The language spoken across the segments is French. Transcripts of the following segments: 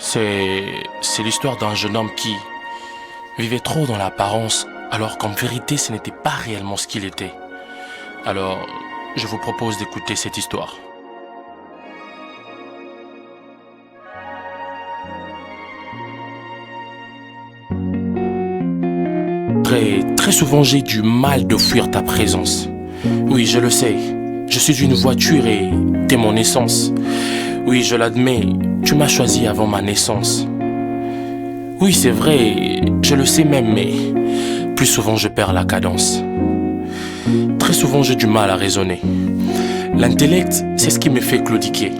C'est l'histoire d'un jeune homme qui vivait trop dans l'apparence, alors qu'en vérité, ce n'était pas réellement ce qu'il était. Alors, je vous propose d'écouter cette histoire. Très souvent, j'ai du mal de fuir ta présence. Oui, je le sais, je suis une voiture et t'es mon essence. Oui, je l'admets, tu m'as choisi avant ma naissance. Oui, c'est vrai, je le sais même, mais plus souvent je perds la cadence. Très souvent j'ai du mal à raisonner. L'intellect, c'est ce qui me fait claudiquer.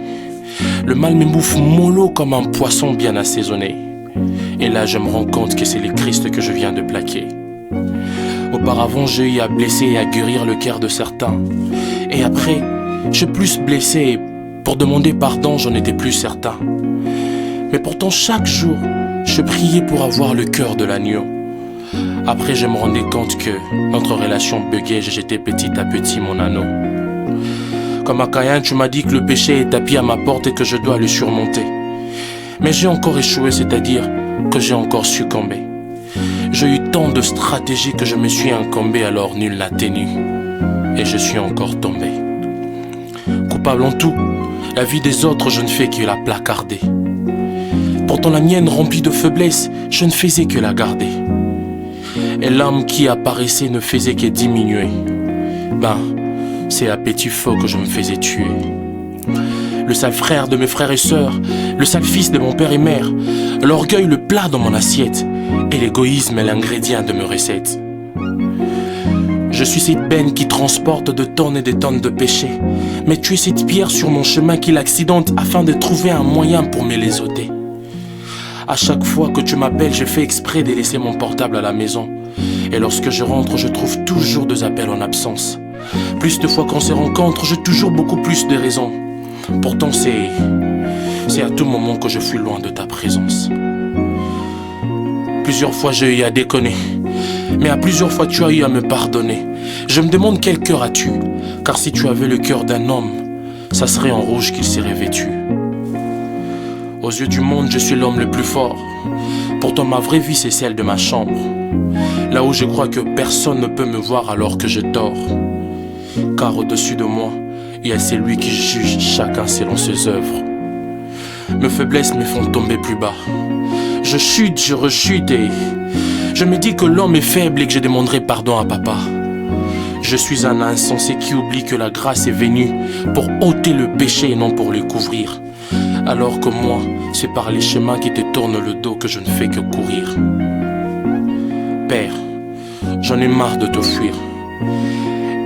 Le mal me bouffe mollo comme un poisson bien assaisonné. Et là je me rends compte que c'est le Christ que je viens de plaquer. Auparavant j'ai eu à blesser et à guérir le cœur de certains. Et après, j'ai plus blessé. Pour demander pardon, j'en étais plus certain. Mais pourtant chaque jour, je priais pour avoir le cœur de l'agneau. Après je me rendais compte que notre relation buguait, j'étais petit à petit mon anneau. Comme à Caïn, tu m'as dit que le péché est tapis à ma porte et que je dois le surmonter. Mais j'ai encore échoué, c'est-à-dire que j'ai encore succombé. J'ai eu tant de stratégies que je me suis incombé, alors nul n'a tenu. Et je suis encore tombé. Coupable en tout, la vie des autres, je ne fais que la placarder. Pourtant la mienne remplie de faiblesses, je ne faisais que la garder. Et l'âme qui apparaissait ne faisait que diminuer. C'est à petit feu que je me faisais tuer. Le sale frère de mes frères et sœurs, le sale fils de mon père et mère, l'orgueil le plat dans mon assiette, et l'égoïsme est l'ingrédient de mes recettes. Je suis cette benne qui transporte de tonnes et des tonnes de péchés, mais tu es cette pierre sur mon chemin qui l'accidente afin de trouver un moyen pour me les ôter. À chaque fois que tu m'appelles, je fais exprès de laisser mon portable à la maison. Et lorsque je rentre, je trouve toujours des appels en absence. Plus de fois qu'on se rencontre, j'ai toujours beaucoup plus de raisons. Pourtant c'est à tout moment que je fuis loin de ta présence. Plusieurs fois j'ai eu à déconner, mais à plusieurs fois tu as eu à me pardonner. Je me demande quel cœur as-tu, car si tu avais le cœur d'un homme, ça serait en rouge qu'il serait vêtu. Aux yeux du monde, je suis l'homme le plus fort. Pourtant ma vraie vie c'est celle de ma chambre, là où je crois que personne ne peut me voir alors que je dors. Car au-dessus de moi, il y a celui qui juge chacun selon ses œuvres. Mes faiblesses me font tomber plus bas. Je chute, je rechute et je me dis que l'homme est faible et que je demanderai pardon à papa. Je suis un insensé qui oublie que la grâce est venue pour ôter le péché et non pour le couvrir. Alors que moi, c'est par les chemins qui te tournent le dos que je ne fais que courir. Père, j'en ai marre de te fuir.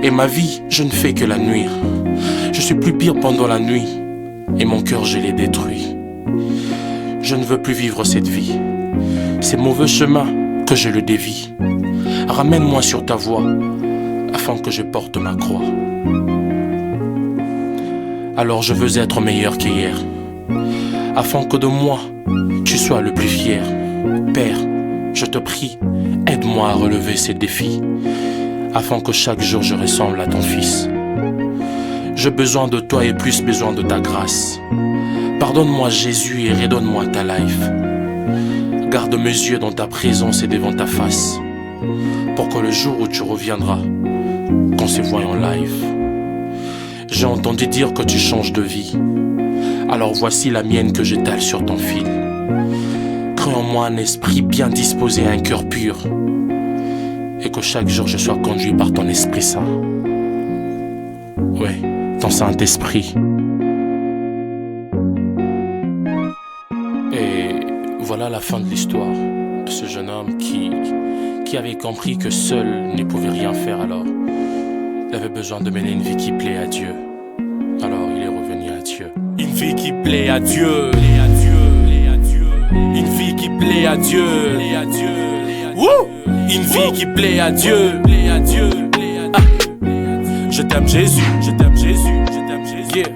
Et ma vie, je ne fais que la nuire. Je suis plus pire pendant la nuit, et mon cœur je l'ai détruit. Je ne veux plus vivre cette vie. C'est mauvais chemin que je le dévie. Ramène-moi sur ta voie, afin que je porte ma croix. Alors je veux être meilleur qu'hier, afin que de moi, tu sois le plus fier. Père, je te prie, aide-moi à relever ces défis, afin que chaque jour je ressemble à ton fils. J'ai besoin de toi et plus besoin de ta grâce. Pardonne-moi Jésus et redonne-moi ta life. Garde mes yeux dans ta présence et devant ta face, pour que le jour où tu reviendras, qu'on se voie en live. J'ai entendu dire que tu changes de vie, alors voici la mienne que j'étale sur ton fil. Crée en moi un esprit bien disposé et un cœur pur, et que chaque jour je sois conduit par ton Esprit Saint. Ouais, ton Saint-Esprit. Et voilà la fin de l'histoire de ce jeune homme qui avait compris que seul ne pouvait rien faire, alors il avait besoin de mener une vie qui plaît à Dieu. Alors il est revenu à Dieu. Une vie qui plaît à Dieu. Une vie qui plaît à Dieu. Wouh! Une vie qui plaît à Dieu. Ah. Je t'aime Jésus, je t'aime Jésus, je t'aime Jésus. Yeah.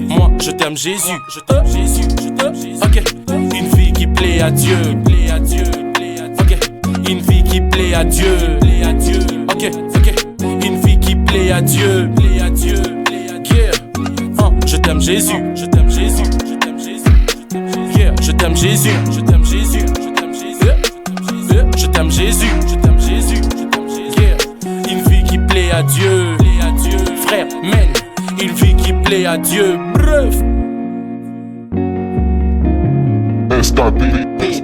Moi je t'aime Jésus, je t'aime Jésus, je t'aime Jésus. Ok. Une vie qui plaît à Dieu. Ok. Une vie qui plaît à Dieu. Ok. Une vie qui plaît à Dieu. Yeah. Je t'aime Jésus, je t'aime Jésus, je t'aime Jésus. Yeah. Je t'aime Jésus, je t'aime Jésus, je t'aime Jésus, je t'aime Jésus, je t'aime Jésus, je t'aime Jésus. Yeah. Une vie qui plaît à Dieu, frère, mène. Une vie qui plaît à Dieu, bref. Instabilité.